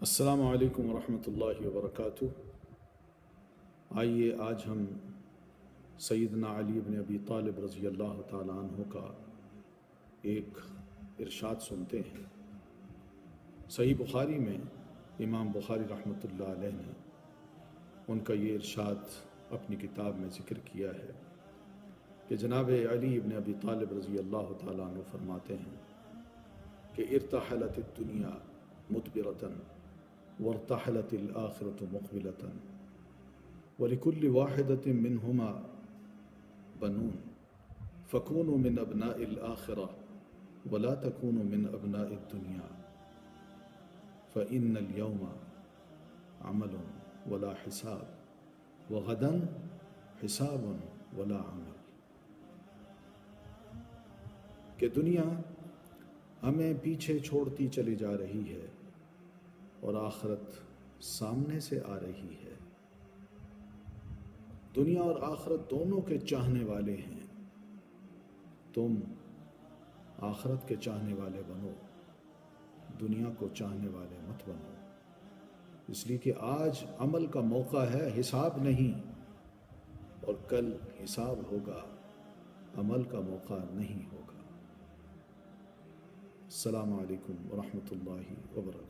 السلام علیکم ورحمۃ اللہ وبرکاتہ۔ آئیے آج ہم سیدنا علی بن ابی طالب رضی اللہ تعالیٰ عنہ کا ایک ارشاد سنتے ہیں۔ صحیح بخاری میں امام بخاری رحمۃ اللہ علیہ نے ان کا یہ ارشاد اپنی کتاب میں ذکر کیا ہے کہ جناب علی بن ابی طالب رضی اللہ تعالیٰ عنہ فرماتے ہیں کہ ارتحلت الدنیا مدبرۃ وارتحلت الآخرة مقبلة ولكل واحدة منهما بنون فكونوا من أبناء الآخرة ولا تكونوا من أبناء الدنيا فإن اليوم عمل ولا حساب وغدا حساب ولا عمل۔ کہ دنیا ہمیں پیچھے چھوڑتی چلی جا رہی ہے اور آخرت سامنے سے آ رہی ہے۔ دنیا اور آخرت دونوں کے چاہنے والے ہیں، تم آخرت کے چاہنے والے بنو، دنیا کو چاہنے والے مت بنو، اس لیے کہ آج عمل کا موقع ہے، حساب نہیں، اور کل حساب ہوگا، عمل کا موقع نہیں ہوگا۔ السلام علیکم ورحمۃ اللہ وبرکاتہ۔